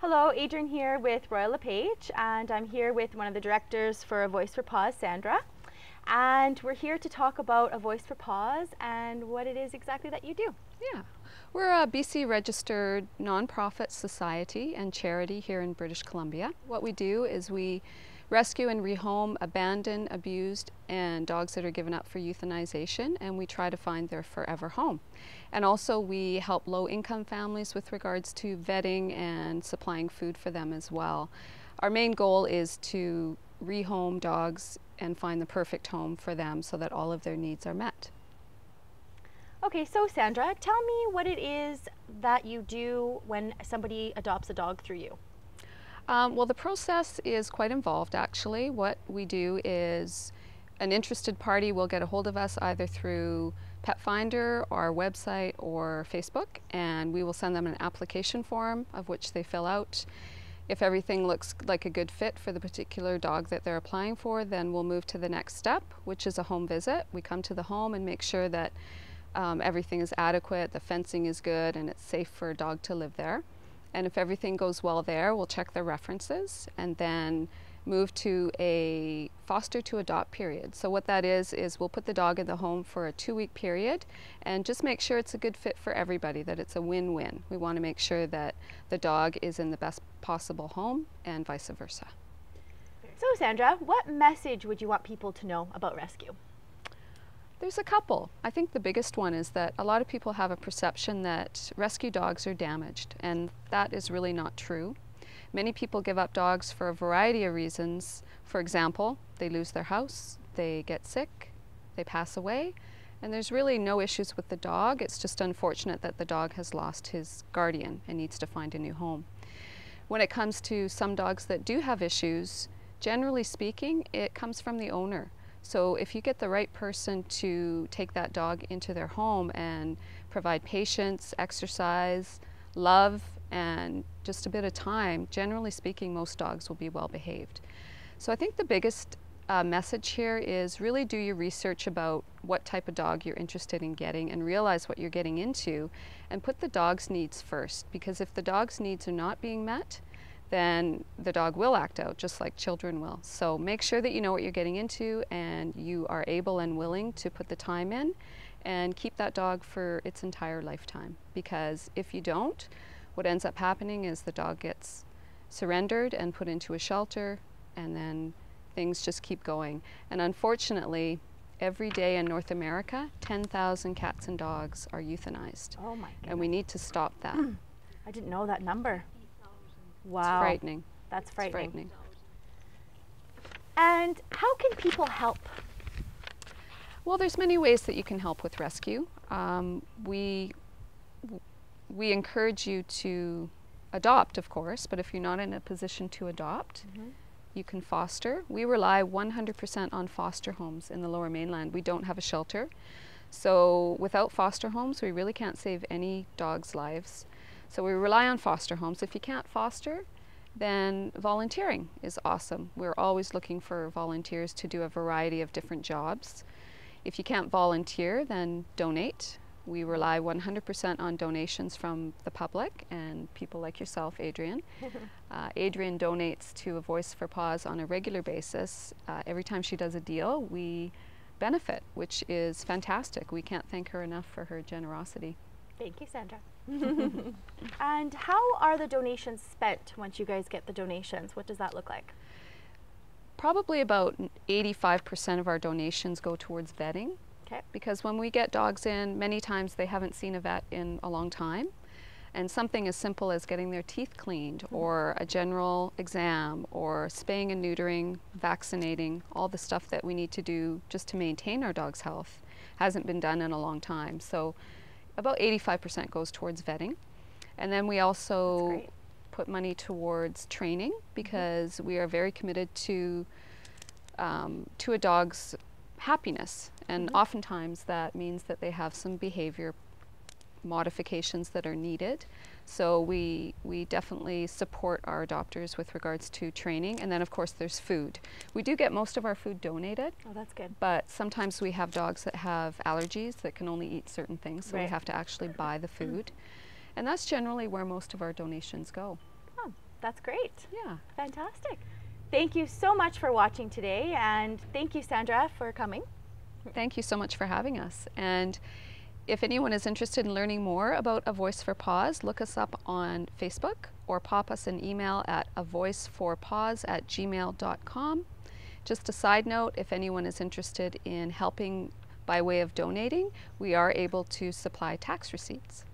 Hello, Adrian here with Royal LePage, and I'm here with one of the directors for A Voice for Paws, Sandra. And we're here to talk about A Voice for Paws and what it is exactly that you do. Yeah, we're a BC registered nonprofit society and charity here in British Columbia. What we do is we rescue and rehome abandoned, abused, and dogs that are given up for euthanization, and we try to find their forever home. And also we help low-income families with regards to vetting and supplying food for them as well. Our main goal is to rehome dogs and find the perfect home for them so that all of their needs are met. Okay, so Sandra, tell me what it is that you do when somebody adopts a dog through you. Well, the process is quite involved actually. What we do is an interested party will get a hold of us either through Pet Finder, our website, or Facebook, and we will send them an application form of which they fill out. If everything looks like a good fit for the particular dog that they're applying for, then we'll move to the next step, which is a home visit. We come to the home and make sure that everything is adequate, the fencing is good, and it's safe for a dog to live there. And if everything goes well there, we'll check their references and then move to a foster to adopt period. So what that is we'll put the dog in the home for a 2-week period and just make sure it's a good fit for everybody, that it's a win-win. We want to make sure that the dog is in the best possible home and vice versa. So Sandra, what message would you want people to know about rescue? There's a couple. I think the biggest one is that a lot of people have a perception that rescue dogs are damaged, and that is really not true. Many people give up dogs for a variety of reasons. For example, they lose their house, they get sick, they pass away, and there's really no issues with the dog. It's just unfortunate that the dog has lost his guardian and needs to find a new home. When it comes to some dogs that do have issues, generally speaking, it comes from the owner. So if you get the right person to take that dog into their home and provide patience, exercise, love, and just a bit of time, generally speaking, most dogs will be well behaved. So I think the biggest message here is really do your research about what type of dog you're interested in getting and realize what you're getting into and put the dog's needs first, because if the dog's needs are not being met, then the dog will act out just like children will. So make sure that you know what you're getting into and you are able and willing to put the time in and keep that dog for its entire lifetime. Because if you don't, what ends up happening is the dog gets surrendered and put into a shelter, and then things just keep going. And unfortunately, every day in North America, 10,000 cats and dogs are euthanized. Oh my goodness. And we need to stop that. I didn't know that number. Wow. It's frightening. That's frightening. It's frightening. And how can people help? Well, there's many ways that you can help with rescue. We encourage you to adopt, of course, but if you're not in a position to adopt, you can foster. We rely 100% on foster homes in the Lower Mainland. We don't have a shelter. So without foster homes, we really can't save any dogs' lives. So we rely on foster homes. If you can't foster, then volunteering is awesome. We're always looking for volunteers to do a variety of different jobs. If you can't volunteer, then donate. We rely 100% on donations from the public and people like yourself, Adrian. Adrian donates to A Voice for Paws on a regular basis. Every time she does a deal, we benefit, which is fantastic. We can't thank her enough for her generosity. Thank you, Sandra. And how are the donations spent once you guys get the donations? What does that look like? Probably about 85% of our donations go towards vetting. Okay. Because when we get dogs in, many times they haven't seen a vet in a long time. And something as simple as getting their teeth cleaned or a general exam or spaying and neutering, vaccinating, all the stuff that we need to do just to maintain our dog's health hasn't been done in a long time. So about 85% goes towards vetting. And then we also put money towards training because we are very committed to a dog's happiness. And oftentimes that means that they have some behavior modifications that are needed. So we definitely support our adopters with regards to training. And then of course there's food. We do get most of our food donated. Oh, that's good. But sometimes we have dogs that have allergies that can only eat certain things, so we have to actually buy the food. And that's generally where most of our donations go. Oh, That's great. Yeah. Fantastic. Thank you so much for watching today, and thank you, Sandra, for coming. Thank you so much for having us. And if anyone is interested in learning more about A Voice for Paws, look us up on Facebook or pop us an email at avoiceforpaws@gmail.com. Just a side note, if anyone is interested in helping by way of donating, we are able to supply tax receipts.